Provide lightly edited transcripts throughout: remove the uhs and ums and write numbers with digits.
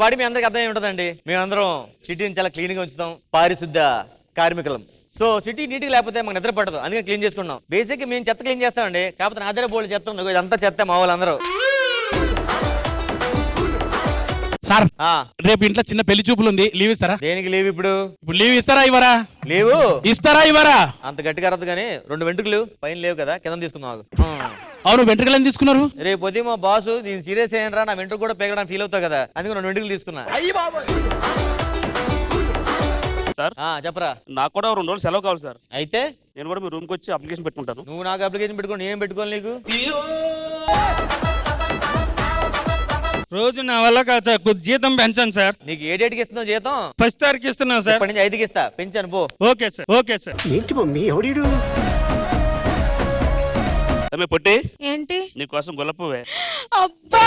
పాటి మీ అందరికి అర్థం ఏముంటదండి, మేమందరం సిటీని చాలా క్లీన్ గా ఉంచుతాం, పారిశుద్ధ కార్మికులం. సో సిటీ నీట్గా లేకపోతే మాకు నిద్ర పట్టదు, అందుకని క్లీన్ చేసుకున్నాం. బేసిక్ మేము చెత్త క్లీన్ చేస్తామండి, కాకపోతే నా దగ్గర బోల్డ్ చెత్త ఉంది, ఇదంతా చెత్త మా వాళ్ళందరూ. సార్ రేపు ఇంట్లో చిన్న పెళ్లి చూపులు ఉంది, లీవ్ ఇస్తారా? దేనికి లీవ్? ఇప్పుడు లీవ్ ఇస్తారా ఇవ్వరా? లీవు ఇస్తారా ఇవ్వరా? అంత గట్టిగా అరద్దు కానీ 2 వెంట్రుకలు పైన లేవు కదా, కింద తీసుకుందాం. అవును, వెంట్రుకలు ఏం తీసుకున్నారు? రేపు పొద్దు మా బాసు నేను సీరియస్ అయ్యానరా, నా వెంట్రుకు కూడా పేగడానికి ఫీల్ అవుతావు కదా, అందుకే 2 వెంట్రుకలు తీసుకున్నా. సార్ చెప్పరా. నాకు కూడా 2 రోజులు సెలవు కావాలి సార్. అయితే నేను కూడా మీ రూమ్ కి వచ్చి అప్లికేషన్ పెట్టుకుంటాను. నువ్వు నాకు అప్లికేషన్ పెట్టుకోండి, నేను పెట్టుకోవాలి నీకు. రోజు నా వల్ల కాదు సార్, కొద్ది జీతం పెంచండి సార్. నీకు ఏ డేట్కి ఇస్తున్నావు జీతం? 1st తారీఖు ఇస్తున్నాను సార్. ఇప్పటి నుంచి 5కి ఇస్తా, పెంచాను పో. Okay sir, okay sir. ఏంటి మమ్మీ ఎవడీడు? పొట్టి ఏంటి నీకోసం గొల్లపువ్వే. అబ్బా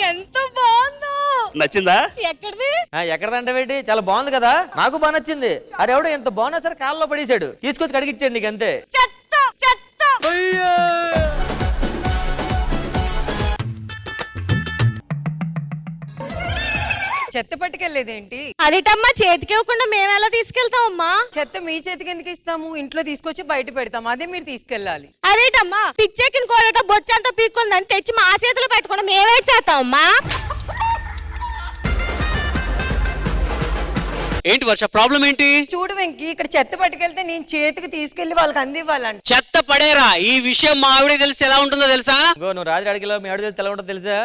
ఎంత బాగుందో. నచ్చిందా? ఎక్కడిది? ఎక్కడదంటే ఏంటి, చాలా బాగుంది కదా, నాకు బాగా నచ్చింది. అరే ఎవడో ఎంత బాగున్నా సరే కాళ్ళలో పడేసాడు, తీసుకొచ్చి కడిగిచ్చాడు నీకు అంతే. చెత్త చెత్త. చెత్త పట్టుకెళ్ళేదేంటి? అదేటమ్మా, చేతికి ఇవ్వకుండా మేము ఎలా తీసుకెళ్తామమ్మా? చెత్త మీ చేతికి ఎందుకు ఇస్తాము? ఇంట్లో తీసుకొచ్చి బయట పెడతాం, అదే మీరు తీసుకెళ్ళాలి. అదేటమ్మా, పిచ్చెక్కిన కోడట బొచ్చంతా పీక్కుందని తెచ్చి మా చేతులు పెట్టుకుని మేమే చేస్తామమ్మా. ఏంటి వర్ష, ప్రాబ్లం ఏంటి? చూడు వెంకీ, ఇక్కడ చెత్త పట్టుకెళ్తే నేను చేతికి తీసుకెళ్లి వాళ్ళకి అందివ్వాలంట. చెత్త పడేరా, ఈ విషయం మా ఆవిడ తెలిసి ఎలా ఉంటుందో తెలుసా? నువ్వు రాజు అడిగిలో మీ ఆవిడ తెల్ల ఉంటుందో తెలుసా?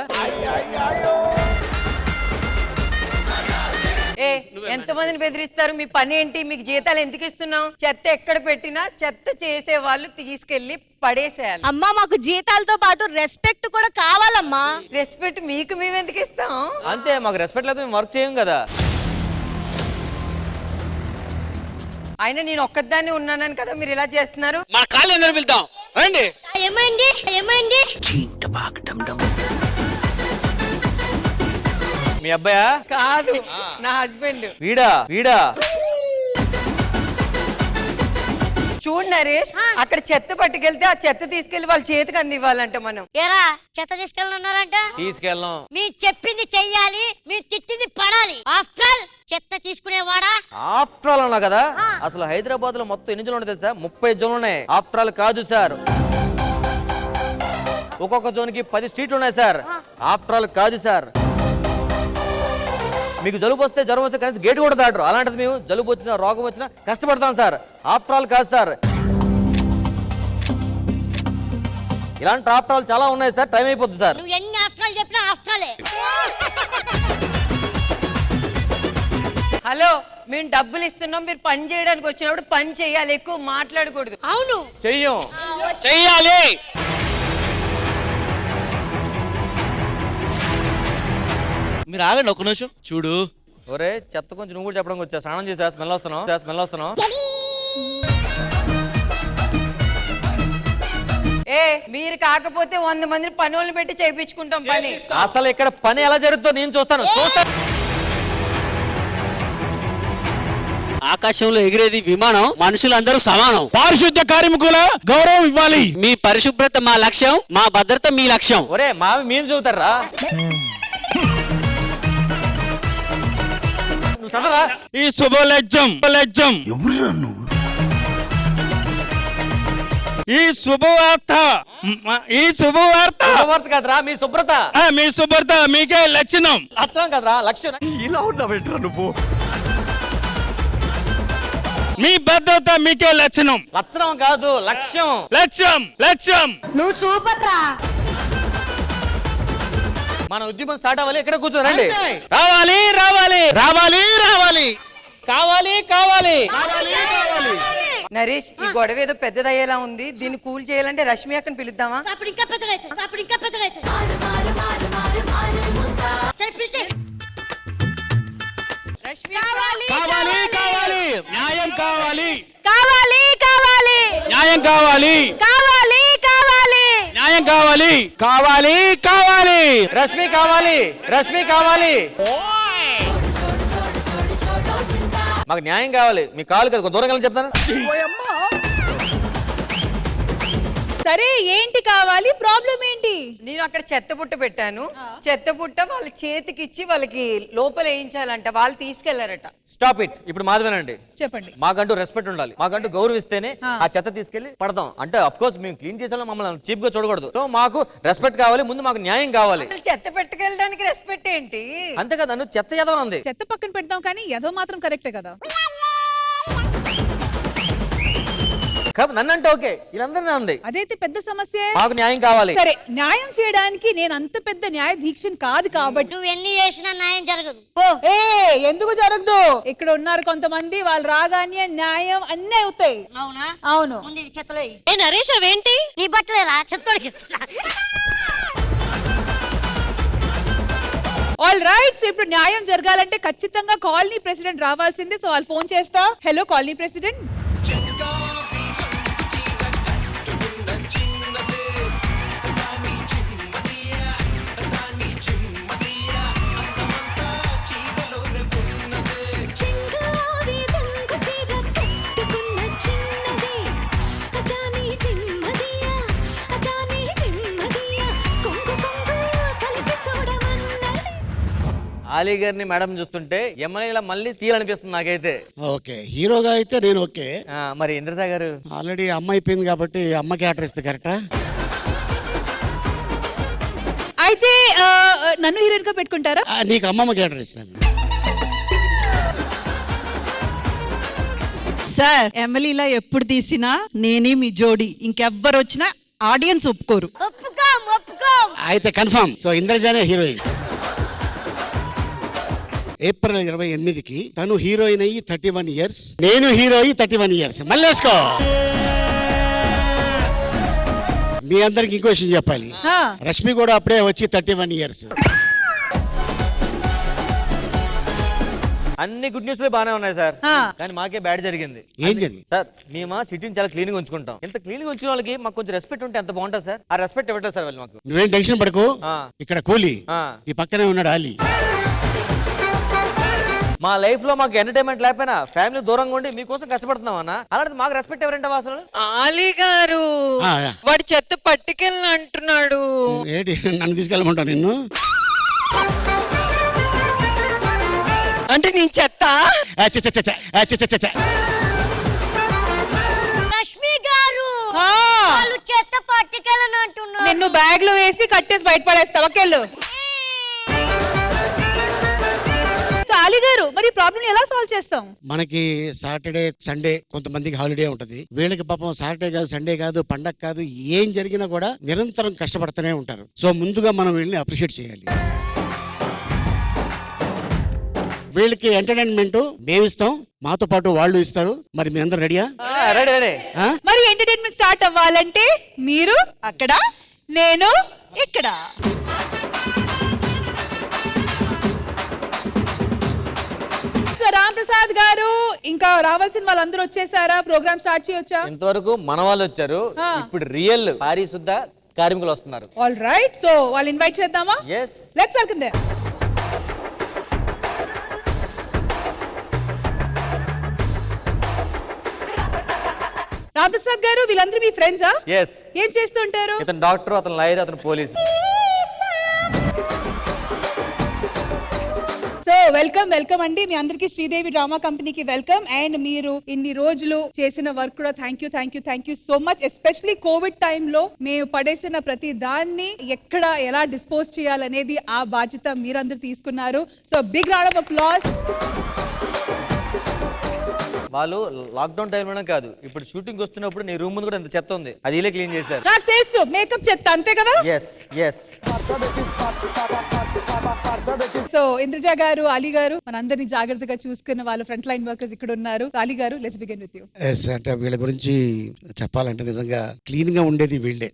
ఎంతమందిని బెదిరిస్తారు? మీ పని ఏంటి? మీకు జీతాలు ఎందుకు ఇస్తున్నావు? చెత్త ఎక్కడ పెట్టినా చెత్త చేసే వాళ్ళు తీసుకెళ్లి పడేసేయాలి. అమ్మా, మాకు జీతాలతో పాటు రెస్పెక్ట్ కూడా కావాలమ్మా. రెస్పెక్ట్ మీకు మేము ఎందుకు ఇస్తాం? అంతే, మాకు రెస్పెక్ట్ లేదు, మేము వర్క్ చేయం కదా. అయినా నేను ఒక్కదాన్ని ఉన్నానని కదా మీరు ఇలా చేస్తున్నారు. మన కాళ్ళు అందరూ వెళ్తాం రండి. ఏమైంది ఏమైంది? మీ అబ్బాయా? కాదు, నా హస్బెండ్. వీడా వీడా చూడు నరేష్, అక్కడ చెత్త పట్టుకెళ్తే ఆ చెత్త తీసుకెళ్లి వాళ్ళ చేతికి అందివ్వాలంట. మనం ఏరా చెత్త తీసుకెళ్ళనున్నారంట? తీసుకెళ్ళం. మీరు చెప్పింది చెయ్యాలి, మీరు తిట్టింది పడాలి. ఆఫ్టర్ ఆల్ చెత్త తీసుకునేవాడా? ఆఫ్టర్ ఆల్ అన్నా కదా, అసలు హైదరాబాద్ లో మొత్తం ఎన్ని జోన్లు ఉంటాయి సార్? 30 జోన్లు ఉన్నాయి. ఆఫ్టర్ ఆల్ కాదు సార్, ఒక్కొక్క జోన్ కి 10 స్ట్రీట్లు ఉన్నాయి సార్. ఆఫ్టర్ ఆల్ కాదు సార్. మీకు జలుబు వస్తే జ్వరం వస్తే కనీసం గేట్ కూడా దాటరు, అలాంటిది మేము జలుబు వచ్చినా రోగం వచ్చినా కష్టపడతాం సార్. ఆఫ్టర్ ఆల్ కాదు సార్, ఇలాంటి ఆఫ్టర్ ఆల్ చాలా ఉన్నాయి సార్. టైం అయిపోతుంది సార్. నువ్వు ఎన్ని ఆఫ్టర్ ఆల్ చెప్పినా ఆఫ్టర్ ఆలే. హలో, మేము డబ్బులు ఇస్తున్నాం, మీరు పని చేయడానికి వచ్చినప్పుడు పని చేయాలి, ఎక్కువ మాట్లాడకూడదు. అవును, చెయ్యం. చెయ్యాలి. మీరు ఆగండి ఒక్క నిమిషం. చూడు ఒరే, చెత్త కొంచెం నువ్వు కూడా చెప్పడానికి వచ్చా. స్నానం చేసా, స్మెల్ వస్తున్నావు. మీరు కాకపోతే 100 మంది పని వాళ్ళు పెట్టి చేయించుకుంటాం పని. అసలు ఇక్కడ పని ఎలా జరుగుతుందో నేను చూస్తాను. ఆకాశంలో ఎగిరేది విమానం, మనుషులందరూ సమానం. పారిశుద్ధ్య కార్మికుల గౌరవం ఇవ్వాలి. మీ పరిశుభ్రత మా లక్ష్యం, మా భద్రత మీ లక్ష్యం. ఒరే మావి మేము చూతారా? ఈ శుభలజ్జం ఈ శుభవార్త కదరా మీ శుభ్రత, మీ శుభ్రత మీకే లక్షణం. లక్షణం కదరా లక్ష్యం. ఇలా ఉన్నావేంట్రా నువ్వు? మీ భద్రత మీకే లక్షణం. లక్షణం కాదు, లక్ష్యం. లక్ష్యం. నువ్వు సూపర్ రా. మన ఉద్యమం స్టార్ట్ అవ్వాలి. ఎక్కడ కూర్చోరండి. రావాలి రావాలి రావాలి రావాలి కావాలి కావాలి. నరేష్, ఈ గొడవ ఏదో పెద్దదయ్యేలా ఉంది, దీన్ని కూల్ చేయాలంటే రష్మి అక్కని పిలుద్దామా? అప్పుడు ఇంకా పెద్దగా రష్మి, కావాలి కావాలి న్యాయం కావాలి. కావాలి కావాలి న్యాయం కావాలి. కావాలి కావాలి న్యాయం కావాలి. కావాలి కావాలి. రష్మి కావాలి. మాకు న్యాయం కావాలి. మీ కాలు కదా దూరం కలిసి చెప్తాను. సరే, ఏంటి కావాలి? ప్రాబ్లం ఏంటి? నేను అక్కడ చెత్త పుట్ట పెట్టాను. చెత్త పుట్ట వాళ్ళ చేతికి ఇచ్చి వాళ్ళకి లోపల వేయించాలంట, వాళ్ళు తీసుకెళ్లారట. Stop it. ఇప్పుడు మాధవనండి, చెప్పండి. మాకంటూ రెస్పెక్ట్ ఉండాలి, మాకంటూ గౌరవిస్తేనే ఆ చెత్త తీసుకెళ్లి పడతాం. అంటే అఫ్ కోర్స్ మేము క్లీన్ చేసేలా మమ్మల్ని చీప్ గా చూడకూడదు. సో మాకు రెస్పెక్ట్ కావాలి, ముందు మాకు న్యాయం కావాలి. అసలు చెత్త పెట్టుకెళ్ళడానికి రెస్పెక్ట్ ఏంటి? అంతే కదా, నువ్వు చెత్త ఏదో ఉంది. చెత్త పక్కన పెడతాం కానీ ఏదో మాత్రం కరెక్టే కదా. కాబట్టి నన్ను అంటే ఓకే, వీళ్ళందరినీ ఉంది. అదైతే పెద్ద సమస్య. మాకు న్యాయం కావాలి. సరే, న్యాయం చేయడానికి నేను అంత పెద్ద న్యాయ దీక్షను కాదు కాబట్టి నువ్వు ఎన్ని చేసినా న్యాయం జరగదు. ఏ ఎందుకు జరగదు? ఇక్కడ ఉన్నారు కొంతమంది, వాళ్ళు రాగానే న్యాయం అన్నీ అవుతాయి. అవునా? అవును. ముందు ఇది చెత్తలో వేయి. ఏ నరేష్ అవేంటి? నీ బట్టలేరా చెత్తలోకి ఇస్తున్నా. All right. సో ఇప్పుడు న్యాయం జరగాలంటే ఖచ్చితంగా కాలనీ ప్రెసిడెంట్ రావాల్సిందే. సో వాళ్ళు ఫోన్ చేస్తా. Hello colony president. ఆలీ గారిని మేడం చూస్తుంటే ఎమ్మెల్యేలా మళ్ళీ తీయాలనిపిస్తుంది నాకైతే. ఓకే, హీరోగా అయితే నేను ఓకే. మరి ఇంద్రజా గారు ఆల్రెడీ అమ్మ అయిపోయింది కాబట్టి అమ్మకి ఆర్డర్ ఇస్తే కరెక్టా? అయితే నన్ను హీరోయిన్ గా పెట్టుకుంటారా? నీకు అమ్మమ్మకి ఆర్డర్ ఇస్తాను. సార్, ఎమ్మెల్యేలా ఎప్పుడు తీసినా నేనే మీ జోడి, ఇంకెవ్వరు వచ్చినా ఆడియన్స్ ఒప్పుకోరు. అయితే కన్ఫర్మ్. సో ఇంద్రజానే హీరోయిన్. ఏప్రిల్ 28కి తను హీరోయిన్ అయ్యి 31 ఇయర్స్, నేను హీరో అయ్యి 31 ఇయర్స్. మళ్ళేసుకో. మీ అందరికి ఇంకో విషయం చెప్పాలి, రష్మి కూడా అప్పుడే వచ్చి 31 ఇయర్స్. అన్ని గుడ్ న్యూస్ బాగానే ఉన్నాయి సార్, కానీ మాకే బ్యాడ్ జరిగింది. ఏం జరిగింది సార్? మేము సిటీని చాలా క్లీన్ గా ఉంచుకుంటాం. ఇంత క్లీన్ గా ఉంచుకున్న వాళ్ళకి మాకు కొంచెం రెస్పెక్ట్ ఉంటే ఎంత బాగుంటుంది సార్. ఆ రెస్పెక్ట్ ఇవ్వట్లేదు సార్ వాళ్ళు మాకు. నువ్వేం టెన్షన్ పడకు, ఇక్కడ కూలీ ఈ పక్కనే ఉన్నాడు ఆలీ. మా లైఫ్ లో మాకు ఎంటర్టైన్మెంట్ లేకపోయినా ఫ్యామిలీ దూరంగా ఉండి మీకోసం కష్టపడుతున్నాం అన్న. అలాంటి మాకు రెస్పెక్ట్ ఎవరంటే అసలు? ఆలీ గారు వాడు చెత్త పట్టుకెళ్ళి అంటున్నాడు. ఏంటి నన్ను తీసుకెళ్ళమంటావు నిన్ను? అంటే నీ చెత్త రష్మి గారు వాళ్ళు చెత్త పట్టుకెళ్ళని అంటున్నారు. నిన్ను బ్యాగ్ లో వేసి కట్టేసి బయట పడేస్తావా? వెళ్ళు. ఆలీ గారు, మరి ప్రాబ్లం ఎలా సాల్వ్ చేస్తాం? మనకి సాటర్డే సండే కొంతమందికి హాలిడే ఉంటది. వీళ్ళకి పాపం సాటర్డే కాదు, సండే కాదు, పండగ కాదు, ఏం జరిగినా కూడా నిరంతరం కష్టపడుతూనే ఉంటారు. సో ముందుగా మనం వీళ్ళని అప్రిషియేట్ చేయాలి. వీళ్ళకి ఎంటర్టైన్మెంట్ మేము ఇస్తాం, మాతో పాటు వాళ్ళు ఇస్తారు. మరి మీ అందరు రెడీయా? మరి ఎంటర్టైన్మెంట్ స్టార్ట్ అవ్వాలంటే మీరు అక్కడ, నేను ఇక్కడ. రామ్ ప్రసాద్ గారు ఇంకా రావాల్సిన వాళ్ళందరూ వచ్చేసారా? ప్రోగ్రామ్ స్టార్ట్ చేయొచ్చా? ఇంతవరకు మన వాళ్ళు వచ్చారు, ఇప్పుడు రియల్ పారిశుద్ధ కార్మికులు వస్తున్నారు. All right. సో వాళ్ళు ఇన్వైట్ చేద్దామా? yes, let's welcome them. Ram Prasad గారు, వీళ్ళందరూ మీ ఫ్రెండ్సా? yes. ఏం చేస్తుంటారు? ఇతను డాక్టర్, అతను లాయర్, అతను పోలీసు. సో వెల్కమ్ వెల్కమ్ అండి మీ అందరికి శ్రీదేవి డ్రామా కంపెనీకి వెల్కమ్. అండ్ మీరు ఇన్ని రోజులు చేసిన వర్క్ కూడా thank you so much. Especially Covid టైంలో మేము పడేసిన ప్రతి దాన్ని ఎక్కడ ఎలా డిస్పోజ్ చేయాలనేది ఆ బాధ్యత మీరందరూ తీసుకున్నారు. So big round of applause. వాళ్ళు లాక్డౌన్ టైంలోనే కాదు, ఇప్పుడు షూటింగ్ వస్తున్నప్పుడు నీ రూమ్ ముందు కూడా ఎంత చెత్త ఉంది, అది ఇలా క్లీన్ చేశారు. నాకు తెలుసు, మేకప్ చెత్త అంతే కదా? yes, yes. సో ఇంద్రజ గారు, అలీ గారు, మనందరినీ జాగ్రత్తగా చూసుకున్న వాళ్ళు ఫ్రంట్ లైన్ వర్కర్స్ ఇక్కడ ఉన్నారు. అలీ గారు, లెట్స్ బిగిన్ విత్ యు. అంటే వీళ్ళ గురించి చెప్పాలంటే నిజంగా క్లీన్ గా ఉండేది వీళ్ళే.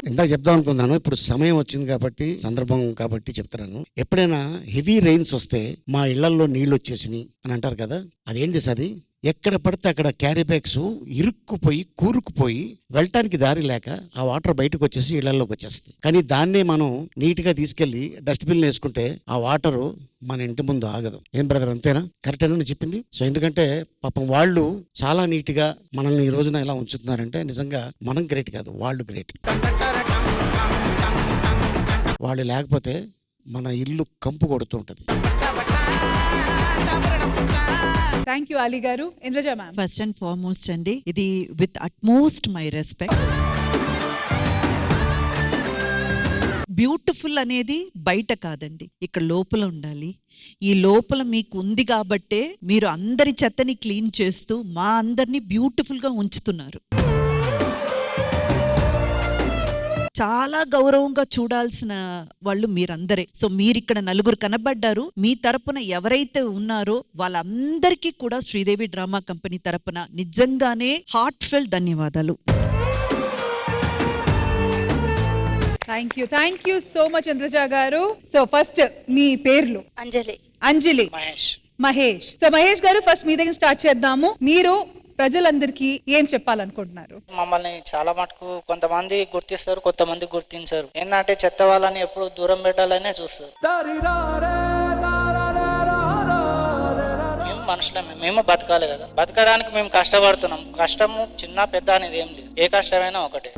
ఇందాక చెప్దాం అనుకున్నాను, ఇప్పుడు సమయం వచ్చింది కాబట్టి, సందర్భం కాబట్టి చెప్తున్నాను. ఎప్పుడైనా హెవీ రెయిన్స్ వస్తే మా ఇళ్లలో నీళ్లు వచ్చేసినాయి అని అంటారు కదా, అదేంటి సార్? ఎక్కడ పడితే అక్కడ క్యారీ బ్యాగ్స్ ఇరుక్కుపోయి కూరుకుపోయి వెళ్ళటానికి దారి లేక ఆ వాటర్ బయటకు వచ్చేసి ఇళ్లలోకి వచ్చేస్తుంది. కానీ దాన్నే మనం నీట్ గా తీసుకెళ్లి డస్ట్బిన్ వేసుకుంటే ఆ వాటర్ మన ఇంటి ముందు ఆగదు. ఏం బ్రదర్, అంతేనా? కరెక్టేనా నేను చెప్పింది? సో ఎందుకంటే పాపం వాళ్ళు చాలా నీట్ గా మనల్ని ఈ రోజున ఇలా ఉంచుతున్నారంటే నిజంగా మనం గ్రేట్ కాదు, వాళ్ళు గ్రేట్. వాళ్ళు లేకపోతే మన ఇల్లు కంపు కొడుతుంటది. థ్యాంక్ యూ అలీ గారు. Indraja ma'am. First and foremost అండి, ఇది with utmost my respect. Beautiful అనేది బయట కాదండి, ఇక్కడ లోపల ఉండాలి. ఈ లోపల మీకు ఉంది కాబట్టే మీరు అందరి చెత్తని క్లీన్ చేస్తూ మా అందరినీ బ్యూటిఫుల్ గా ఉంచుతున్నారు. చాలా గౌరవంగా చూడాల్సిన వాళ్ళు మీరందరే. సో మీరు ఇక్కడ నలుగురు కనబడ్డారు. మీ తరపున ఎవరైతే ఉన్నారో వాళ్ళందరికీ కూడా శ్రీదేవి డ్రామా కంపెనీ తరపున నిజంగానే హార్ట్ ఫెల్ ధన్యవాదాలు. Thank you so much Indraja గారు. సో ఫస్ట్ మీ పేర్లు? అంజలి, మహేష్. సో మహేష్ గారు, ఫస్ట్ మీ దగ్గర స్టార్ట్ చేద్దాము. మీరు ప్రజలందరికీ ఏం చెప్పాలనుకుంటున్నారు? మమ్మల్ని చాలా మటుకు కొంతమంది గుర్తిస్తారు, కొంతమంది గుర్తించారు. ఏంటంటే చెత్త వాళ్ళని ఎప్పుడు దూరం పెట్టాలనే చూస్తారు. మేము మనుషులమే, మేము బతకాలి కదా. బతకడానికి మేము కష్టపడుతున్నాం. కష్టము చిన్న పెద్ద అనేది ఏం లేదు, ఏ కష్టమైనా ఒకటే.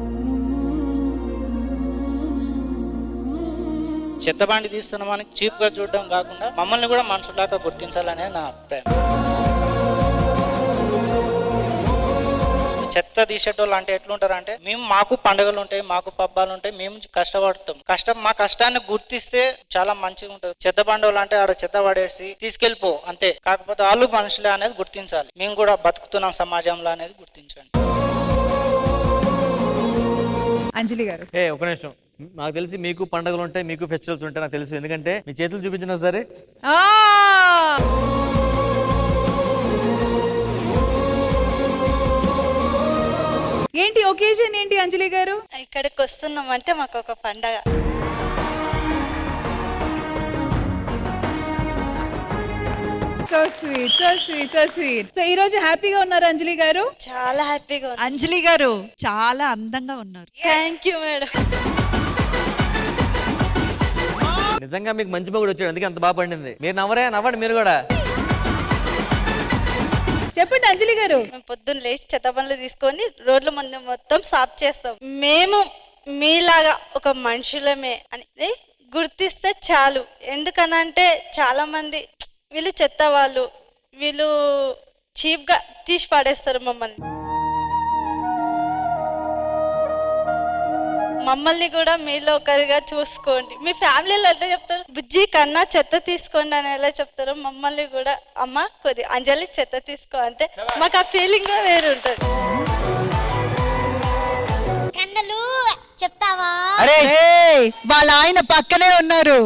చెత్త బండి తీస్తున్నామని చీప్ గా చూడడం కాకుండా మమ్మల్ని కూడా మనుషులాగా గుర్తించాలనే నా అభిప్రాయం. చెత్త తీసేటోళ్ళు అంటే ఎట్లుంటారు అంటే, మేము మాకు పండుగలు ఉంటాయి, మాకు పబ్బాలు ఉంటాయి, మేము కష్టపడతాం. మా కష్టాన్ని గుర్తిస్తే చాలా మంచిగా ఉంటుంది. చెత్త బండోళ్ళు అంటే ఆడ చెత్త పడేసి తీసుకెళ్ళిపో అంతే. కాకపోతే వాళ్ళు మనుషులే అనేది గుర్తించాలి. మేము కూడా బతుకుతున్నాం సమాజంలో అనేది గుర్తించండి. అంజలి గారు. ఒక నిమిషం. నాకు తెలిసి మీకు పండుగలు ఉంటాయి, మీకు ఫెస్టివల్స్ ఉంటాయి నాకు తెలుసు. ఎందుకంటే మీ చేతులు చూపించిన ఒకసారి. ఏంటి ఒకేజన్ ఏంటి అంజలి గారు? ఇక్కడికి వస్తున్నామంటే మాకు ఒక పండగ. So sweet, so sweet, so sweet. So ఈ రోజు హ్యాపీగా ఉన్నారు అంజలి గారు? చాలా హ్యాపీగా. అంజలి గారు చాలా అందంగా ఉన్నారు. Thank you madam. నిజంగా మీకు మంచి మొగుడు వచ్చాడు, అందుకే అంత బాగా పండింది. మీరు నవ్వండి మీరు కూడా. చెప్పండి అంజలి గారు. మేము పొద్దున్న లేచి చెత్త పనులు తీసుకొని రోడ్ల ముందు మొత్తం సాఫ్ చేస్తాం. మేము మీలాగా ఒక మనుషులమే అనేది గుర్తిస్తే చాలు. ఎందుకనంటే చాలా మంది వీళ్ళు చెత్త వాళ్ళు, వీళ్ళు చీప్ గా తీసి పడేస్తారు మమ్మల్ని. మమ్మల్ని కూడా మీలో ఒకరిగా చూసుకోండి. మీ ఫ్యామిలీలో ఎట్లా చెప్తారు, బుజ్జి కన్నా చెత్త తీసుకోండి అని ఎలా చెప్తారో మమ్మల్ని కూడా అమ్మ కొద్ది అంజలి చెత్త తీసుకో అంటే మాకు ఆ ఫీలింగ్ వేరు ఉంటుంది. చెప్తావా? వాళ్ళ ఆయన పక్కనే ఉన్నారు.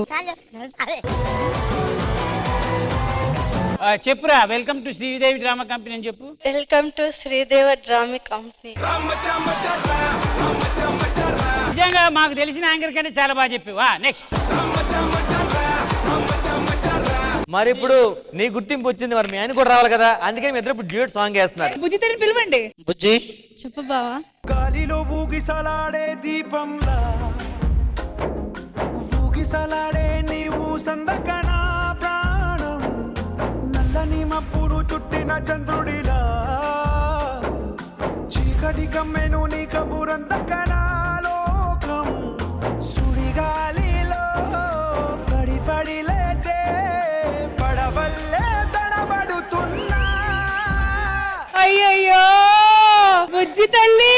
చెప్పురా. Welcome to Sridevi drama company అని చెప్పు. Welcome to Sridevi drama company. నిజంగా మాకు తెలిసిన యాంకర్ కంటే చాలా బాగా చెప్పావా. నెక్స్ట్. మరి ఇప్పుడు నీ గుర్తింపు వచ్చింది, మరి మీ ఆయన కూడా రావాలి కదా. అందుకే మీ ఇద్దరు ఇప్పుడు డ్యూయట్ సాంగ్ వేస్తున్నారు. బుజ్జి తల్లిని పిలవండి. బుజ్జి చెప్పు బావా. గాలిలో ఊగిసలాడే దీపంలా ఊగిసలాడే నీవు సందకనా ప్రాణం, నల్లని మబ్బును చుట్టిన చంద్రుడిలా చీకటి కమ్మెను నీ కబురందకనా లోకం, సుడిగాలిలో పడి లేచే పడవల్లే తడబడుతున్నా. అయ్యయ్యో బుజ్జి తల్లి.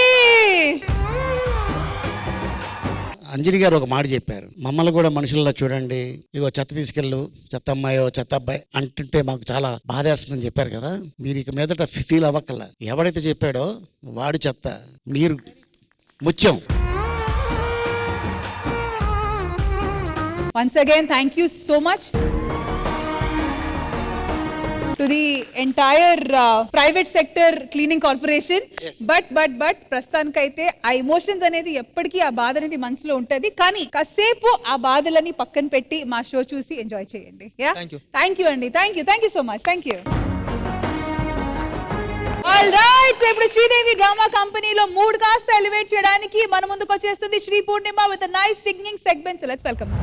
అంజలి గారు ఒక మాట చెప్పారు, మమ్మల్ని కూడా మనుషుల్లో చూడండి, ఇగో చెత్త తీసుకెళ్ళు, చెత్త అమ్మాయో చెత్త అబ్బాయి అంటుంటే మాకు చాలా బాధేస్తుందని చెప్పారు కదా. మీరు ఇక మీదట ఫీల్ అవ్వక్కల్లా. ఎవడైతే చెప్పాడో వాడు చెత్త, మీరు ముత్యం. Once again, thank you so much to the entire private sector cleaning corporation. Yes. But ప్రస్తుతానికైతే ఆ ఎమోషన్స్ అనేది ఎప్పటికీ ఆ బాధ అనేది మనసులో ఉంటది. కానీ కాసేపు ఆ బాధలని పక్కన పెట్టి మా షో చూసి ఎంజాయ్ చేయండి. థ్యాంక్ యూ అండి. Thank you so much. Thank you. All right, so ఇప్పుడు శ్రీదేవి డ్రామా కంపెనీలో మూడ్ కాస్త ఎలివేట్ చేయడానికి మన ముందుకు వచ్చేస్తుంది Shri Purnima with nice singing segment. Let's welcome.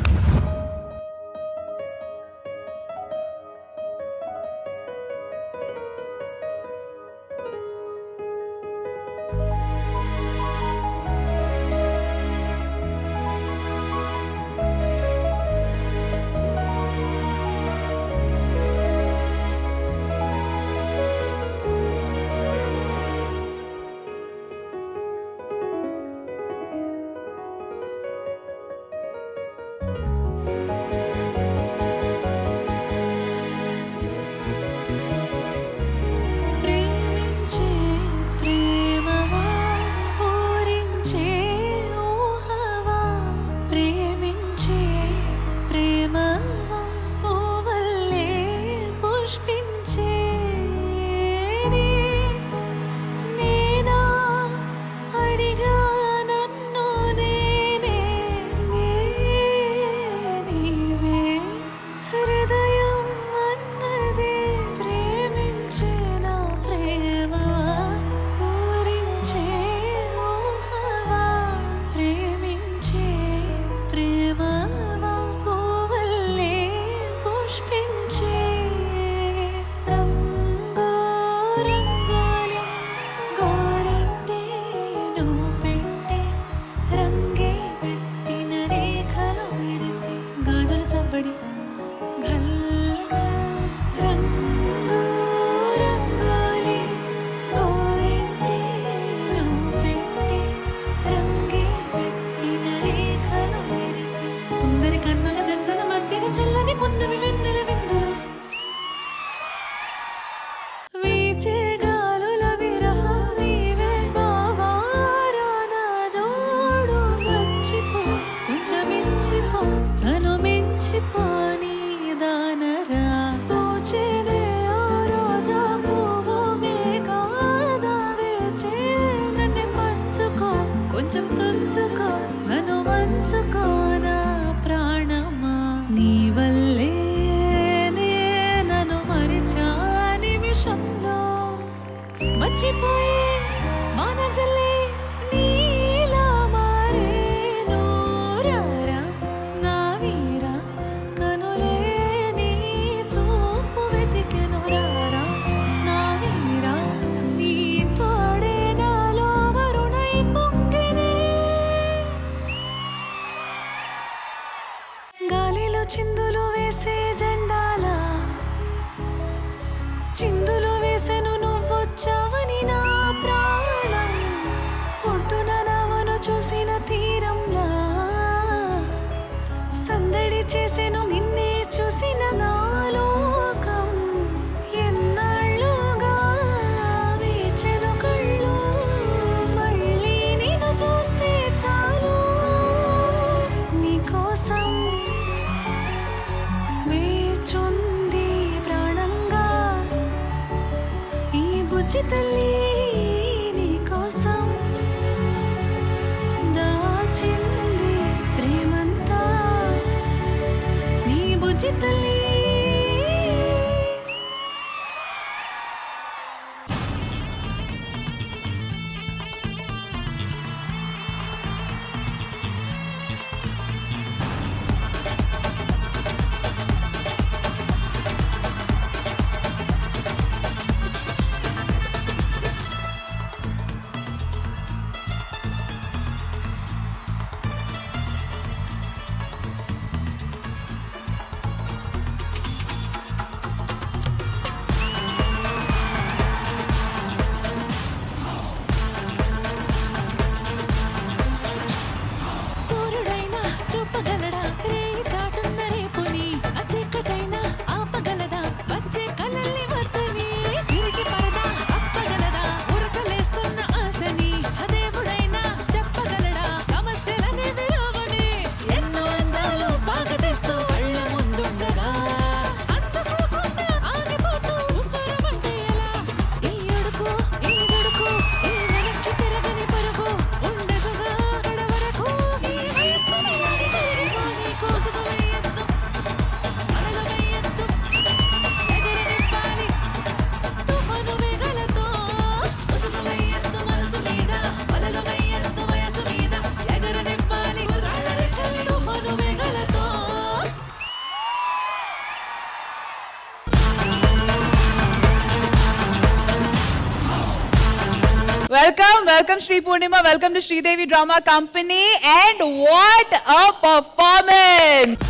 welcome Shri Purnima, welcome to Sridevi Drama Company, and what a performance!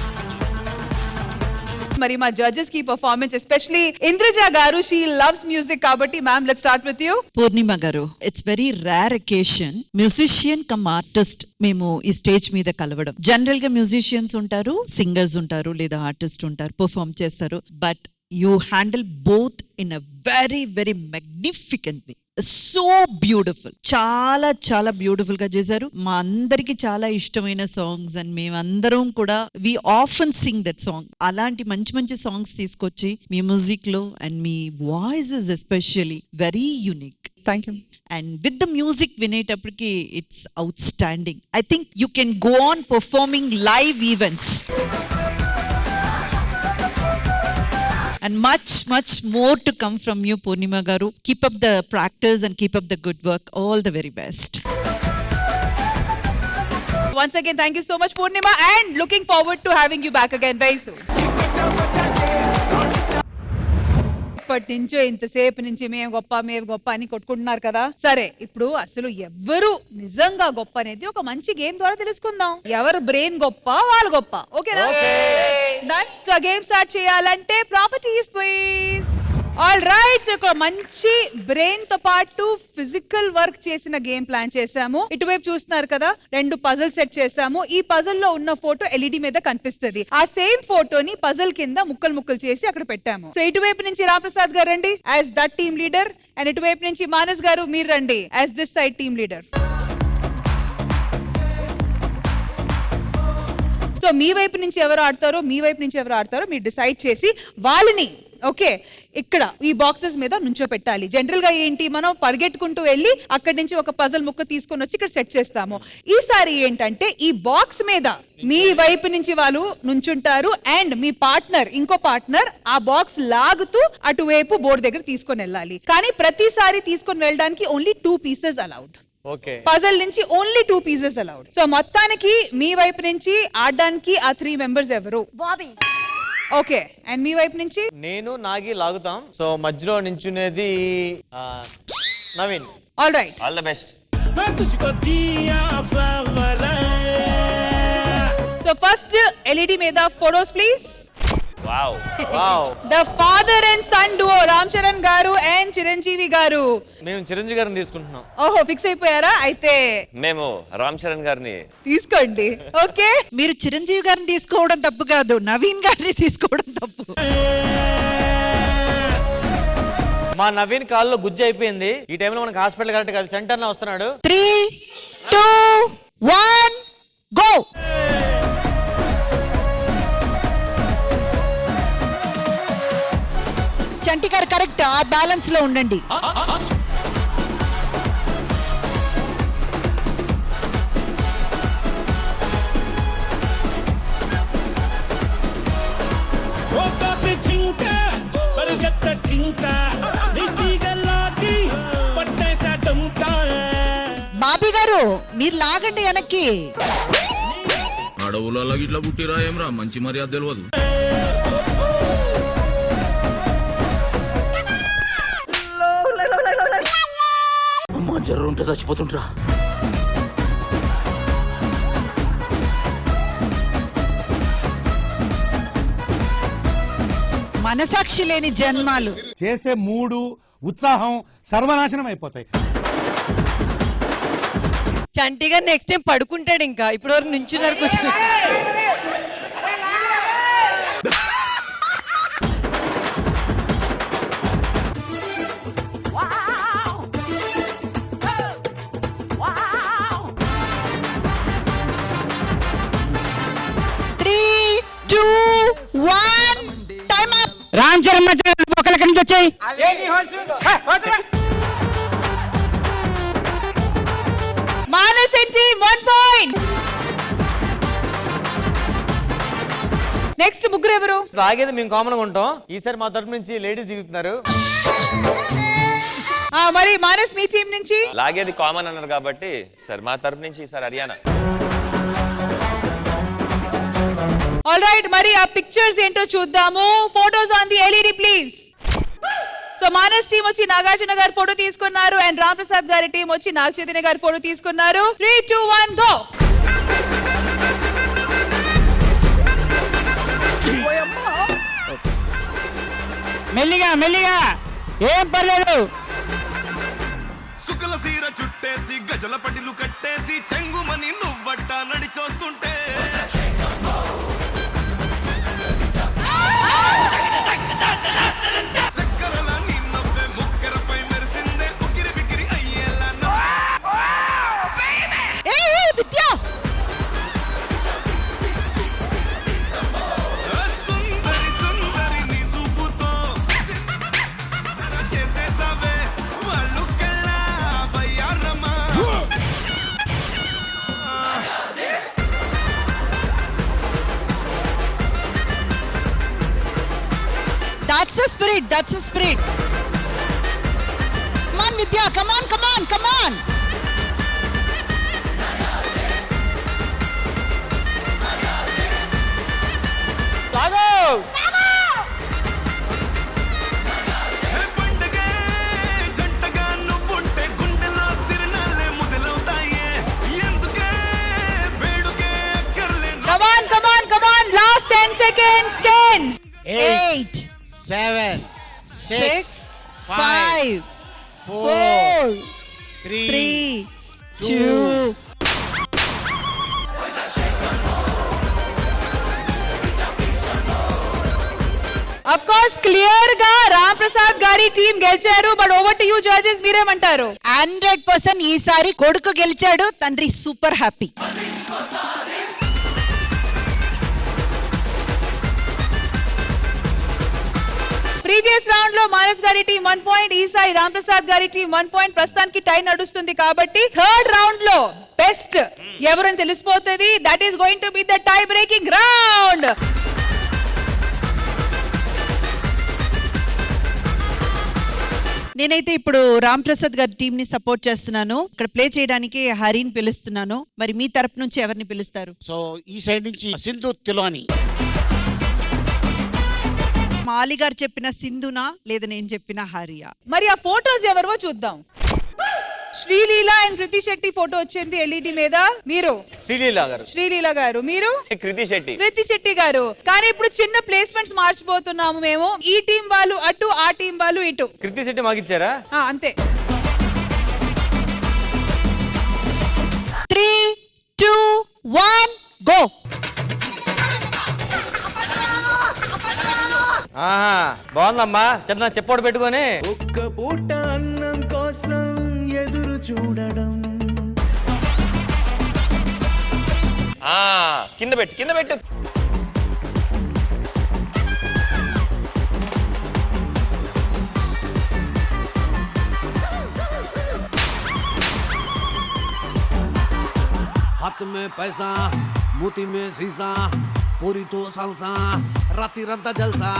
Mari ma judges ki performance, especially Indraja garu, she loves music kabatti. Ma'am, let's start with you. పూర్ణిమ గారు, it's very rare occasion musician come artist మేము ఈ stage మీద కలవడం. General గా musicians ఉంటారు, singers ఉంటారు, లేదా artist ఉంటారు, పర్ఫార్మ్ చేస్తారు. But you handle both in a very very magnificent way. So beautiful, చాలా చాలా బ్యూటిఫుల్ గా చేశారు. మా అందరికి చాలా ఇష్టమైన సాంగ్స్ అండ్ మేమందరం కూడా వి ఆఫన్ సింగ్ దట్ సాంగ్. అలాంటి మంచి మంచి సాంగ్స్ తీసుకొచ్చి మీ మ్యూజిక్ లో and me voice is especially very unique. Thank you. And with the music వినేటప్పటికి it's outstanding. I think you can go on performing live events. And much more to come from you, Purnima garu. Keep up the practice and keep up the good work. All the very best. Once again, thank you so much, Purnima, and looking forward to having you back again very soon. ఇప్పటి నుంచో ఇంతసేపు నుంచి మేము గొప్ప అని కొట్టుకుంటున్నారు కదా. సరే, ఇప్పుడు అసలు ఎవరు నిజంగా గొప్ప అనేది ఒక మంచి గేమ్ ద్వారా తెలుసుకుందాం. ఎవరు బ్రెయిన్ గొప్ప వాళ్ళు గొప్ప. ఓకేనా? గేమ్ స్టార్ట్ చేయాలంటే properties please. All right, so ఇక్కడ మంచి బ్రెయిన్ తో పాటు ఫిజికల్ వర్క్ చేసిన గేమ్ ప్లాన్ చేసాము. ఇటువైపు చూస్తున్నారు కదా, 2 పజల్ సెట్ చేసాము. ఈ పజల్ లో ఉన్న ఫోటో ఎల్ఈడి మీద కనిపిస్తుంది. ఆ సేమ్ ఫోటోని పజల్ కింద ముక్కలు చేసి అక్కడ పెట్టాము. సో ఇటువైపు నుంచి రామప్రసాద్ గారు రండి as that team leader, and ఇటువైపు నుంచి మానస్ గారు మీరు రండి as this side team leader. So మీ వైపు నుంచి ఎవరు ఆడతారో మీరు డిసైడ్ చేసి వాళ్ళని ఓకే ఇక్కడ ఈ బాక్సెస్ మీద నుంచో పెట్టాలి. జనరల్ గా ఏంటి, మనం పరిగెట్టుకుంటూ వెళ్ళి అక్కడి నుంచి ఒక పజల్ ముక్క తీసుకొని వచ్చి ఇక్కడ సెట్ చేస్తాము. ఈసారి ఏంటంటే ఈ బాక్స్ మీద మీ వైపు నుంచి వాళ్ళు నుంచుంటారు అండ్ మీ పార్ట్నర్ ఇంకో పార్ట్నర్ ఆ బాక్స్ లాగుతూ అటువైపు బోర్డు దగ్గర తీసుకొని వెళ్ళాలి. కానీ ప్రతిసారి తీసుకొని వెళ్ళడానికి ఓన్లీ 2 పీసెస్ అలౌడ్. పజల్ నుంచి ఓన్లీ 2 పీసెస్ అలౌడ్. సో మొత్తానికి మీ వైపు నుంచి ఆడడానికి ఆ 3 మెంబర్స్ ఎవరు? బాబీ. ఓకే, అండ్ మీ వైపు నుంచి నేను నాగి లాగుతాం. సో మధ్యలో నించునేది Naveen. All right, all the best. So first LED మీద photos please. Wow. The father and son duo Ram Charan గారు అండ్ చిరంజీవి గారు. మేము చిరంజీవి గారిని తీసుకుంటున్నాం. ఓహో, ఫిక్స్ అయిపోయారా? అయితే మేము రామ్ చరణ్ గారిని తీసుకోండి. ఓకే, మీరు చిరంజీవి గారిని తీసుకోవడం తప్పు కాదు, నవీన్ గారిని తీసుకోవడం తప్పు. మా నవీన్ కాల్లో గుజ్జు అయిపోయింది. ఈ టైంలో మనకి హాస్పిటల్ కరెక్ట్ కాదు, సెంటర్ వస్తున్నాడు. 3, 2, 1 గో. చంటి గారు కరెక్ట్, ఆ బ్యాలెన్స్ లో ఉండండి. బాబీ గారు మీరు లాగండి వెనక్కి. అడవులలో ఇట్లా పుట్టిరా ఏమ్రా, మంచి మర్యాద తెలియదు. జర్రు ఉంటే చచ్చిపోతుంటరా. మనసాక్షి లేని జన్మాలు. చేసే మూడు ఉత్సాహం సర్వనాశనం అయిపోతాయి. చంటిగా నెక్స్ట్ టైం పడుకుంటాడు. ఇంకా ఇప్పటి వరకు నుంచున్నారు కూర్చొని. రామ్ చరణ్ ఒకళ్ళకి నుంచి వచ్చాయి. Manas entry 1 point. నెక్స్ట్ ముగ్గురు ఎవరు? తాగేది మేము కామన్ గా ఉంటాం. ఈసారి మా తరపు నుంచి లేడీస్ దిగుతున్నారు. మరి మానస్ మీ టీం నుంచి లాగేది కామన్ అన్నారు కాబట్టి సార్ మా తరపు నుంచి ఈసారి హర్యానా. ఆల్ రైట్, మరి ఆ పిక్చర్స్ ఏంటో చూద్దాము. Photos on the LED please. So so Manas team వచ్చి నాగార్జున గారి ఫోటో తీసుకున్నారు అండ్ రామ్ ప్రసాద్ గారి టీం వచ్చి నాగ చైతన్య గారి ఫోటో తీసుకున్నారు. 3, 2, 1 గో. మెల్లిగా మెల్లిగా, ఏం పర్లేదు. సుకల సీర చుట్టేసి గజల పడిలు కట్టేసి చెంగుమని నువ్వట్ట నడిచొస్తుంటే చక్కరల నీ నవ్వే ముక్కరపై మెరిసిందే ఉకిరి బికిరి అయ్యేలా విద్యా సుందరి సుందరి నీ చూపుతో చేసేసావే వాళ్ళు కళ్ళ బయ్యారమ్మా. That's the spirit. That's the spirit. Come on, Vidya. Come on, come on, come on. పండగే జంటగా నువ్వుంటే గుండెలో తిరణాలే మొదలవుతాయే ఎందుకే వేడుకే అక్కర్లేను. Come on, come on, come on. Last 10 seconds. 10, 8, 7, 6, 5, 4, 3, 2. of course clear గా రామ్ ప్రసాద్ గారి టీం గెలిచారు. But over to you judges, మీరేమంటారు? 100% ఈసారి కొడుకు గెలిచాడు, తండ్రి సూపర్ హ్యాపీ. ప్రీవియస్ రౌండ్ లో మానస్ గారి టీం 1 పాయింట్, ఈసారి రామ్ ప్రసాద్ గారి టీం 1 పాయింట్. ప్రస్తుతానికి టై నడుస్తుంది కాబట్టి థర్డ్ రౌండ్ లో బెస్ట్ ఎవరని తెలిసిపోతుంది. That is going to be the tie breaking round. నేనైతే ఇప్పుడు రామ్ ప్రసాద్ గారి టీం ని సపోర్ట్ చేస్తున్నాను. ఇక్కడ ప్లే చేయడానికి హరిని పిలుస్తున్నాను. మరి మీ తరపు నుంచి ఎవరిని పిలుస్తారు? సో ఈ సైడ్ నుంచి సింధు తిలోని. మాలి గారు చెప్పిన సింధునా లేదా నేను చెప్పిన హరియా? మరి ఆ ఫోటోస్ ఎవరో చూద్దాం. శ్రీలీల అండ్ కృతి శెట్టి ఫోటో వచ్చింది ఎల్ఈడి మీద. మీరు శ్రీలీల గారు, మీరు కృతి శెట్టి. కృతి శెట్టి గారు. కానీ ఇప్పుడు చిన్న ప్లేస్మెంట్స్ మార్చిపోతున్నాము మేము. ఈ టీం వాళ్ళు అటు, ఆ టీం వాళ్ళు ఇటు. కృతి శెట్టి మాకు ఇచ్చారా? అంతే. 3, 2, 1 గో. బాగుందమ్మా, చిన్న చెప్పోడు పెట్టుకొని. ఒక్క పూట అన్నం కోసం ఎదురు చూడడం. కింద పెట్టు, కింద పెట్టు. हाथ में पैसा मोती में शीशा पूरी तो सालसा राती रंता जलसा.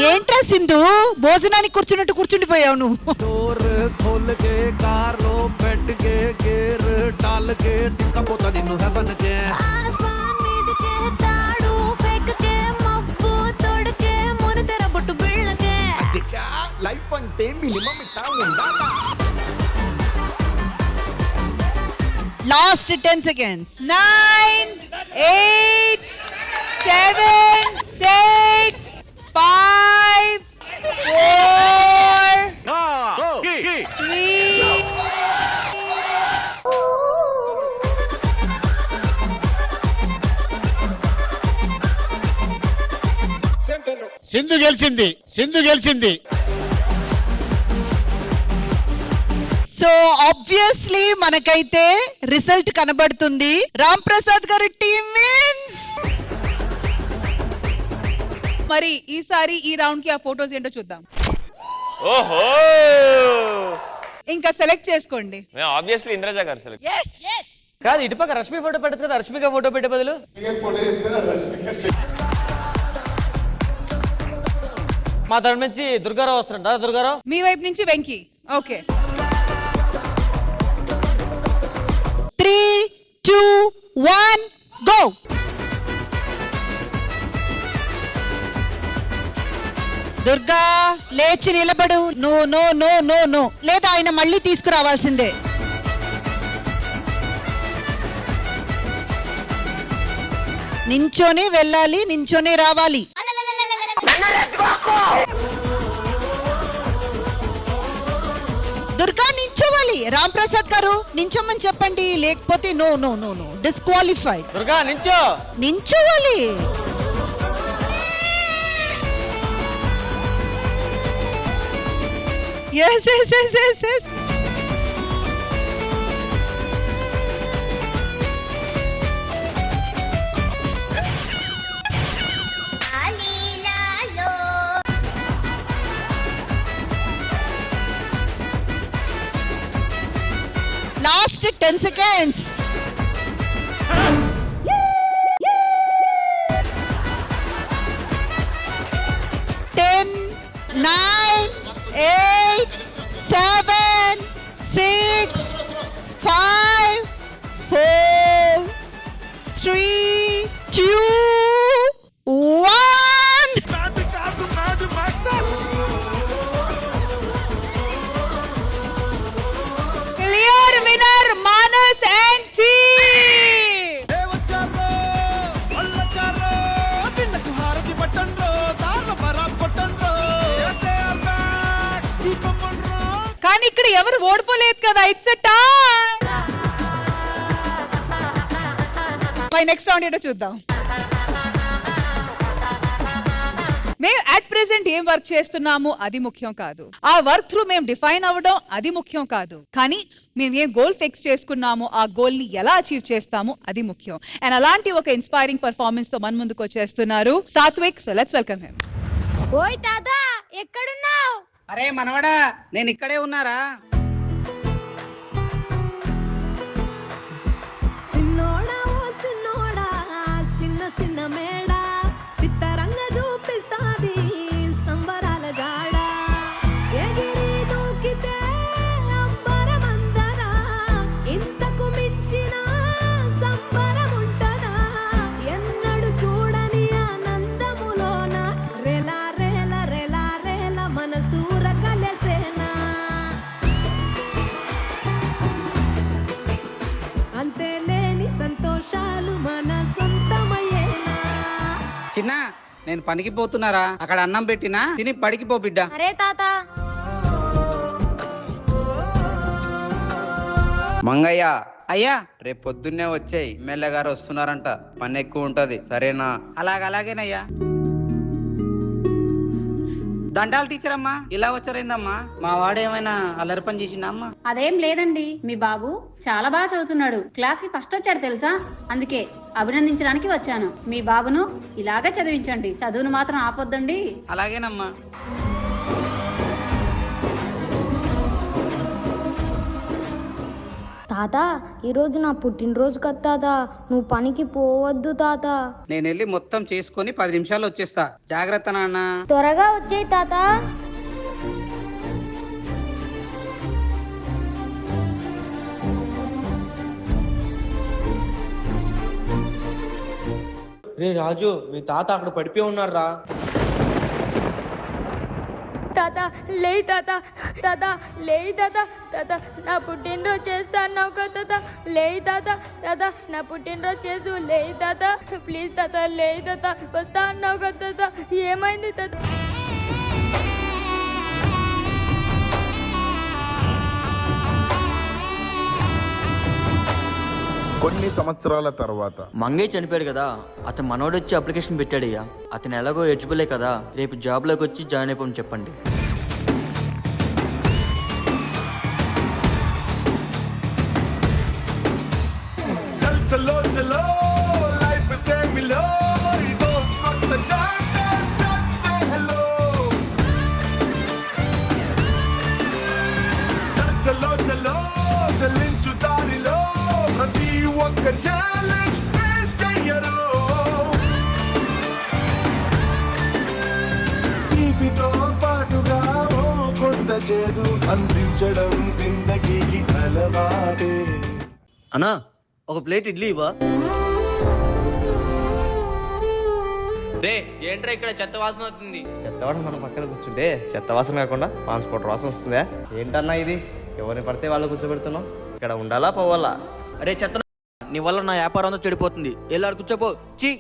ఏంట్రా సింధు, భోజనానికి కూర్చున్నట్టు కూర్చుండిపోయావు నువ్వు. डोर खोल के कार लो बैठ के गेर डाल के तिसका पोता निन्नु हेवन के లైఫ్ అంటే మినిమం ఇట్లా ఉండాలా. Last 10 seconds. 9, 8, 7, 6, 5, 4, 3. సింధు గెలిచింది, సింధు గెలిచింది. సో ఆబ్వియస్లీ మనకైతే రిజల్ట్ కనబడుతుంది. రామ్ ప్రసాద్ గారి టీమ్ విన్స్. మరి ఈసారి ఈ రౌండ్ కి ఆ ఫోటోస్ ఏంటో చూద్దాం. ఓహో, ఇంకా సెలెక్ట్ చేసుకోండి. ఆబ్వియస్లీ ఇంద్రజ గారు సెలెక్ట్. కాదు, ఇటుపక్క రష్మి ఫోటో పెట్టచ్చు కదా, రష్మిక ఫోటో పెట్టే బదులు. మా తరపు నుంచి దుర్గారావు వస్తుంటా. దుర్గారావు, మీ వైపు నుంచి వెంకీ. Okay, 3, 2, 1 go. దుర్గా లేచి నిలబడు. No no no no no, లేదా ఆయన మళ్ళీ తీసుకురావాల్సిందే. నించోనే వెళ్ళాలి, నించోనే రావాలి. దుర్గా నించోవాలి. రామ్ ప్రసాద్ గారు నించోమని చెప్పండి, లేకపోతే no no no no, disqualified. Durga నించో. నించోవాలి. yes yes yes yes yes. Last 10 seconds. 10, 9, 8, 7, 6, 5, 4, 3, 2, 1. Clear winner, Manas and team. కానీ ఇక్కడ ఎవరు ఓడిపోలేదు కదా. It's a tie. Next round ఏంటో చూద్దాం. మేము అట్ ప్రెసెంట్ ఏం వర్క్ చేస్తున్నాము అది ముఖ్యం కాదు. ఆ వర్క్ త్రూ మేము డిఫైన్ అవ్వడం అది ముఖ్యం కాదు. కానీ మేము ఏం గోల్ ఫిక్స్ చేసుకున్నాము, ఆ గోల్ ని ఎలా అచీవ్ చేస్తాము అది ముఖ్యం. అండ్ అలాంటి ఒక ఇన్స్పైరింగ్ పర్ఫార్మెన్స్ తో మన ముందుకు వచ్చేస్తున్నారు Sathvik. So let's welcome him. ఓయ్ తాత ఎక్కడున్నావు? అరే మనవడా, నేను ఇక్కడే ఉన్నారా. సిన్నోడా ఓ సిన్నోడా, సిన్న సిన్న మేడా, సిత్తరంగ చూపిస్తాది సంబరాల జాడ. ఎగిరి దూకితే అంబరమందరా, ఇంతకు మించిన సంబరం ఉంటదా? ఎన్నడు చూడని ఆనందములోన రెలా రేల రెలా రేల మనసూర కలసేనా. అంతే లేని సంతోషాలు మన సొంతమయ్యేనా. చిన్న, నేను పనికి పోతున్నారా, అక్కడ అన్నం పెట్టినా తిని పడికి పో బిడ్డ. అరే తాత. మంగయ్య, అయ్యా. రేపు పొద్దున్నే వచ్చేయి, ఎమ్మెల్యే గారు వస్తున్నారంట, పని ఎక్కువ ఉంటది, సరేనా? అలాగేనయ్యా. దండాలు టీచర్ అమ్మా, ఇలా వచ్చారైందమ్మా. మా వాడు ఏమైనా అల్లరి పని చేసిందా అమ్మా? అదేం లేదండి, మీ బాబు చాలా బాగా చదువుతున్నాడు, క్లాస్ కి ఫస్ట్ వచ్చాడు తెలుసా, అందుకే అభినందించడానికి వచ్చాను. మీ బాబును ఇలాగే చదివించండి, చదువును మాత్రం ఆపొద్దండి. అలాగేనమ్మా. తాత, ఈరోజు నా పుట్టినరోజు కదా తాత, నువ్వు పనికి పోవద్దు తాత. నేను వెళ్ళి మొత్తం చేసుకొని 10 నిమిషాలు వచ్చేస్తా, జాగ్రత్త నాన్న. త్వరగా వచ్చేయి తాత. రే రాజు, మీ తాత అక్కడ పడిపోయి ఉన్నారా? తాత లే తాత, తాత లే తాత, తాత నా పుట్టినరోజు చేస్తా అన్నావు కదా తాత, లే తాత, తాత నా పుట్టినరోజు చేసు, లే తాత ప్లీజ్ తాత, లే తాత, వస్తా అన్నావు కదా తాత, ఏమైంది తాత? కొన్ని సంవత్సరాల తర్వాత మంగయ్య చనిపోయాడు కదా, అతను మనోడు వచ్చి అప్లికేషన్ పెట్టాడయ్యా. అతను ఎలాగో ఎలిజిబులే కదా, రేపు జాబ్లోకి వచ్చి జాయిన్ అయిపోమని చెప్పండి. చలో చలో లైఫ్ సే మిలో, ఇదో కొత్త చాప్టర్, జస్ట్ సే హలో. చలో చలో చలించు దారిలో, ప్రతి ఒక్క ఛాలెంజ్ ఫేస్ చెయ్యరు. తీపితో పాటుగా ఓ కొంత చేదు అందించడం జిందగీకి అలవాటే. అన్నా, ఒక ప్లేట్ ఇడ్లీ ఇవ్వా. రే ఏంట్రా ఇక్కడ చెత్త వాసన వస్తుంది? చెత్తవాడు మన పక్కన కూర్చుంటే చెత్త వాసన కాకుండా ట్రాన్స్పోర్ట్ వాసన వస్తుందా? ఏంటన్నా ఇది? ఎవరిని పడితే వాళ్ళు కూర్చోబెడుతున్నాం? ఇక్కడ ఉండాలా పోవాలా? అరే చెత్త, నీ వల్ల నా వ్యాపారం అంతా చెడిపోతుంది. వెళ్ళాడు కూర్చోపో. చీ.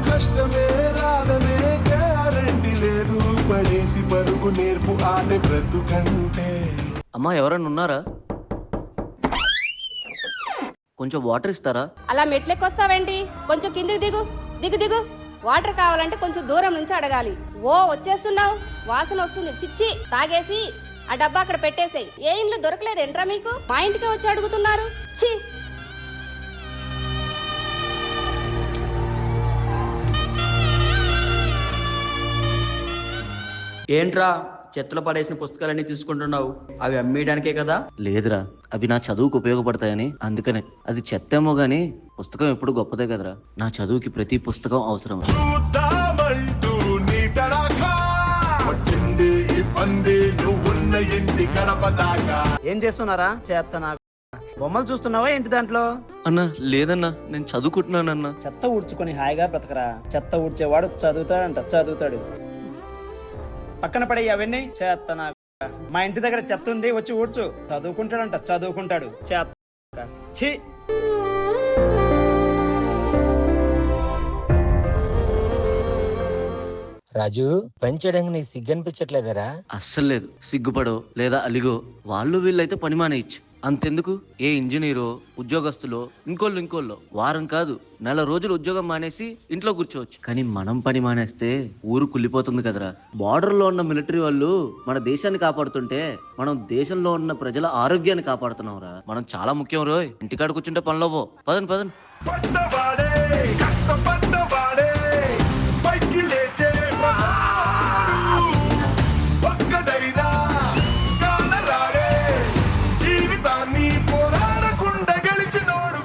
కష్టమే రాదనే గ్యారంటీ లేదు, పడేసి పరుగు నేర్పు ఆట బ్రతుకంటే. అమ్మా ఎవరైనా ఉన్నారా? కొంచెం వాటర్ ఇస్తారా? అలా మెట్లెక్కొస్తావేంటి? కొంచెం కిందికి దిగు. దిగు దిగు. వాటర్ కావాలంటే కొంచెం దూరం నుంచి అడగాలి. ఓ వచ్చేస్తున్నావు, వాసన వస్తుంది. చిచ్చి, తాగేసి ఆ డబ్బా అక్కడ పెట్టేసేయ్. ఏ ఇంట్లో దొరకలేదు ఏంట్రా మీకు? మా ఇంటికే వచ్చి అడుగుతున్నారు. ఛీ. ఏంట్రా చెత్తలో పడేసిన పుస్తకాలన్నీ తీసుకుంటున్నావు? అవి అమ్మేయడానికే కదా? లేదురా, అవి నా చదువుకు ఉపయోగపడతాయని. అందుకనే. అది చెత్తేమో గానీ పుస్తకం ఎప్పుడు గొప్పదే కదరా. నా చదువుకి ప్రతి పుస్తకం అవసరం. చూద్దామంటూ నీ తడాఖా వచ్చింది ఈ పంది నువ్వున్న ఇంటి గడప దాకా. ఏం చేస్తున్నారా? చేత్తనా బొమ్మలు చూస్తున్నావా ఏంటి దాంట్లో? అన్నా లేదన్నా, నేను చదువుకుంటున్నానన్నా. చెత్త ఊడ్చుకొని హాయిగా బ్రతకరా. చెత్త ఊడ్చేవాడు చదువుతాడంట, చదువుతాడు. పక్కన పడే అవన్నీ చేత్తనా. మా ఇంటి దగ్గర చెత్త ఉంది, వచ్చి ఊడ్చు. చదువుకుంటాడంట, చదువుకుంటాడు. చెత్త. ఛీ. రాజు, పని చేయడానికి నీకు సిగ్గు అనిపించట్లేదరా? అస్సలు లేదు. సిగ్గుపడో లేదా అలిగో వాళ్ళు వీళ్ళైతే పని మానేయచ్చు. అంతెందుకు, ఏ ఇంజనీరో ఉద్యోగస్తులో ఇంకోళ్ళు వారం కాదు 4 రోజులు ఉద్యోగం మానేసి ఇంట్లో కూర్చోవచ్చు. కానీ మనం పని మానేస్తే ఊరు కుళ్ళిపోతుంది కదరా. బార్డర్ లో ఉన్న మిలిటరీ వాళ్ళు మన దేశాన్ని కాపాడుతుంటే మనం దేశంలో ఉన్న ప్రజల ఆరోగ్యాన్ని కాపాడుతున్నాంరా. మనం చాలా ముఖ్యం రోయ్. ఇంటికాడ కూర్చుంటే పనిలోవో. పదండి పదండి. పడ్డవాడే కష్టపడ్డవాడే పైకి లేచే ఒక్కడైనా కానరాడే జీవితాన్ని పోరాడకుండా గెలిచినోడు.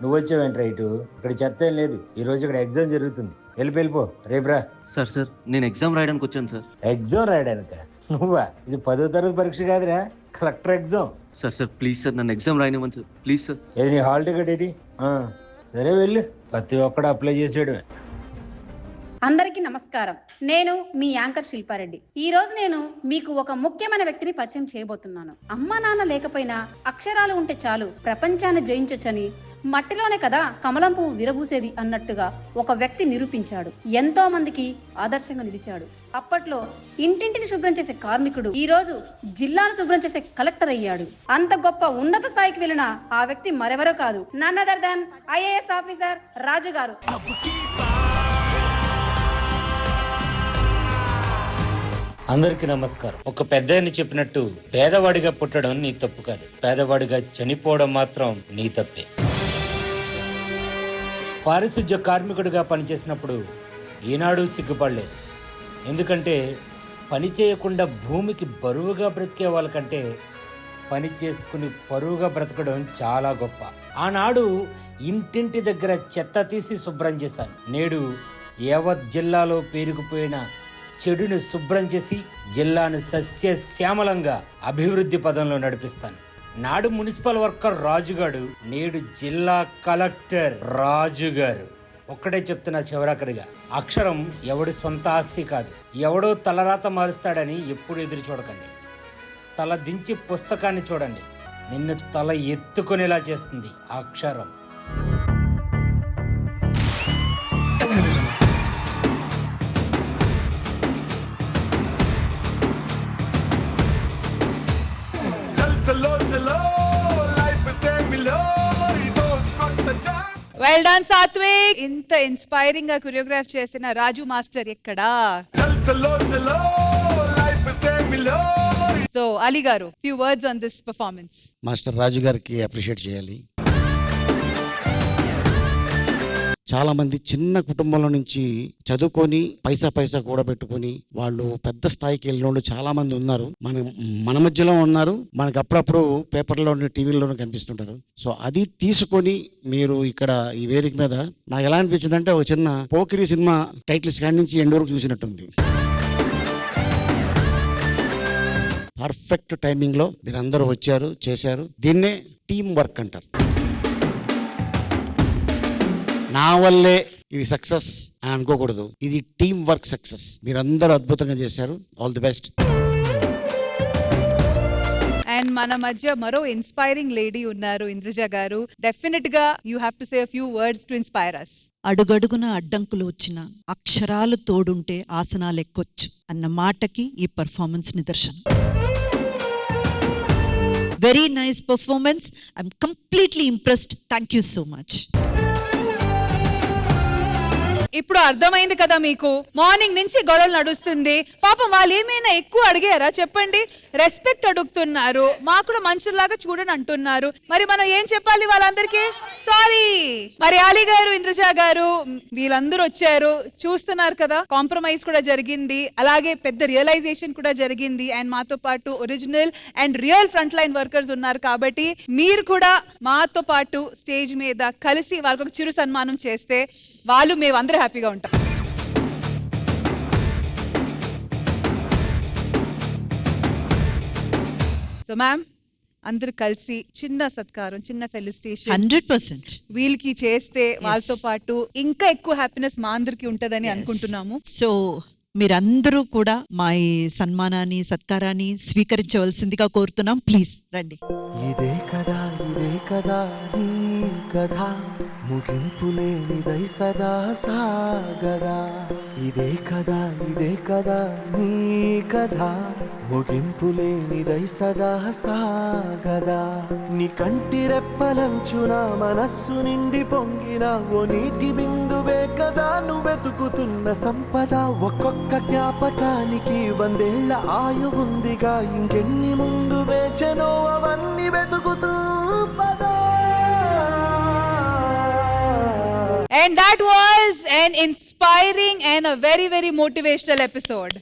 నువ్వు వచ్చావేంట్రా ఇటు? ఇక్కడ చెత్త ఏం లేదు. ఈ రోజు ఇక్కడ ఎగ్జామ్ జరుగుతుంది. వెళ్ళిపో. రేపురా. సార్ నేను ఎగ్జామ్ రాయడానికి వచ్చాను సార్. ఎగ్జామ్ రాయడానిక? నువ్వా? ఇది 10వ తరగతి పరీక్ష కాదురా, collector exam. Sir please sir, నన్ను ఎగ్జామ్ రాయనివ్వండి సార్. Please sir. ఏది నీ హాల్ టికెట్ ఏంటి? సరే వెళ్ళు. ప్రతి ఒక్కడు అప్లై చేసేయడమే. అందరికీ నమస్కారం. నేను మీ యాంకర్ శిల్పారెడ్డి. ఈ రోజు నేను మీకు ఒక ముఖ్యమైన వ్యక్తిని పరిచయం చేయబోతున్నాను. అమ్మా నాన్న లేకపోయినా అక్షరాలు ఉంటే చాలు ప్రపంచాన్ని జయించొచ్చని, మట్టిలోనే కదా కమలం పువ్వు విరబూసేది అన్నట్టుగా ఒక వ్యక్తి నిరూపించాడు. ఎంతో మందికి ఆదర్శంగా నిలిచాడు. అప్పట్లో ఇంటింటిని శుభ్రం చేసే కార్మికుడు ఈ రోజు జిల్లాను శుభ్రం చేసే కలెక్టర్ అయ్యాడు. అంత గొప్ప ఉన్నత స్థాయికి వెళ్ళిన ఆ వ్యక్తి మరెవరో కాదు, none other than IAS officer Raju గారు. అందరికీ నమస్కారం. ఒక పెద్దాయన చెప్పినట్టు పేదవాడిగా పుట్టడం నీ తప్పు కాదు, పేదవాడిగా చనిపోవడం మాత్రం నీ తప్పే. పారిశుధ్య కార్మికుడిగా పనిచేసినప్పుడు ఈనాడు సిగ్గుపడలేదు. ఎందుకంటే పని చేయకుండా భూమికి బరువుగా బ్రతికే వాళ్ళకంటే పని చేసుకుని పరువుగా బ్రతకడం చాలా గొప్ప. ఆనాడు ఇంటింటి దగ్గర చెత్త తీసి శుభ్రం చేశాను. నేడు యావత్ జిల్లాలో పేరుకుపోయిన చెడును శుభ్రం చేసి జిల్లాను సస్యశ్యామలంగా అభివృద్ధి పదంలో నడిపిస్తాను. నాడు మున్సిపల్ వర్కర్ రాజుగాడు, నేడు జిల్లా కలెక్టర్ రాజుగారు. ఒక్కడే చెప్తున్నా చివరాఖరిగా, అక్షరం ఎవడి సొంత ఆస్తి కాదు. ఎవడో తలరాత మారుస్తాడని ఎప్పుడు ఎదురు చూడకండి. తల దించి పుస్తకాన్ని చూడండి, నిన్ను తల ఎత్తుకునేలా చేస్తుంది అక్షరం. Well done Satvik. ఇంత ఇన్స్పైరింగ్ గా కొరియోగ్రాఫ్ చేసిన రాజు మాస్టర్ ఎక్కడా? సో అలీ గారు, few words on this performance. Master Raju గారికి అప్రిషియేట్ చేయాలి. చాలా మంది చిన్న కుటుంబంలో నుంచి చదువుకొని పైసా కూడబెట్టుకొని వాళ్ళు పెద్ద స్థాయికి వెళ్ళిన వాళ్ళు చాలా మంది ఉన్నారు. మన మధ్యలో ఉన్నారు, మనకు అప్పుడప్పుడు పేపర్లోని టీవీలోనూ కనిపిస్తుంటారు. సో అది తీసుకొని మీరు ఇక్కడ ఈ వేదిక మీద నాకు ఎలా అనిపించింది అంటే ఒక చిన్న పోకిరి సినిమా టైటిల్స్ కాడి నుంచి ఎండ్ వరకు చూసినట్టుంది. పర్ఫెక్ట్ టైమింగ్లో మీరందరూ వచ్చారు, చేశారు. దీన్నే టీమ్ వర్క్ అంటారు. నా వల్లే ఇది సక్సెస్ అని అనుకోకూడదు, ఇది టీమ్ వర్క్ సక్సెస్. మీరందరూ అద్భుతంగా చేశారు. All the best. అండ్ మన మధ్య మరో ఇన్స్పైరింగ్ లేడీ ఉన్నారు, ఇంద్రజ గారు. డెఫినెట్ గా you have to say few words to inspire us. అడుగడుగున అడ్డంకులు వచ్చిన అక్షరాలు తోడుంటే ఆసనాలు ఎక్కొచ్చు అన్న మాటకి ఈ పర్ఫార్మెన్స్ నిదర్శనం. Very nice performance. I'm completely impressed. Thank you so much. ఇప్పుడు అర్థమైంది కదా మీకు, మార్నింగ్ నుంచి గొడవలు నడుస్తుంది. పాపం వాళ్ళు ఏమైనా ఎక్కువ అడిగారా చెప్పండి? రెస్పెక్ట్ అడుగుతున్నారు, మాకు కూడా మనుషుల్లాగా చూడని అంటున్నారు. మరి మనం ఏం చెప్పాలి వాళ్ళందరికీ? సారీ. మరి ఆలీ గారు, ఇంద్రజ గారు, వీళ్ళందరూ వచ్చారు, చూస్తున్నారు కదా, కాంప్రమైజ్ కూడా జరిగింది, అలాగే పెద్ద రియలైజేషన్ కూడా జరిగింది. అండ్ మాతో పాటు original and real front line workers ఉన్నారు. కాబట్టి మీరు కూడా మాతో పాటు స్టేజ్ మీద కలిసి వాళ్ళకి ఒక చిరు సన్మానం చేస్తే వాళ్ళు మేమందరూ హ్యాపీగా ఉంటాం. సో మ్యామ్, అందరు కలిసి చిన్న సత్కారం, చిన్న ఫెలిసిటేషన్ 100% వీళ్ళకి చేస్తే వాళ్ళతో పాటు ఇంకా ఎక్కువ హ్యాపీనెస్ మా అందరికి ఉంటదని అనుకుంటున్నాము. సో మీరందరూ కూడా మా ఈ సన్మానాన్ని, సత్కారాన్ని స్వీకరించవలసిందిగా కోరుతున్నాం. ప్లీజ్ రండి. ఇదే కదా నీ కథ, ముగింపులేనిదై సదా సాగదా. ఇదే కదా నీ కథ, ముగింపులేనిదై సదా సాగదా. నీ కంటి రెప్పలంచున మనస్సు నిండి పొంగిన ఓ నీటి బిందువే కదా నువ్వెతుకుతున్న సంపద. ఒక్కొక్క జ్ఞాపకానికి 100 ఏళ్ల ఆయువుందిగా, ఇంకెన్ని ముందు వేచనో అవన్నీ వెతుకుతూ పదా. And that was an inspiring and a very, very motivational episode.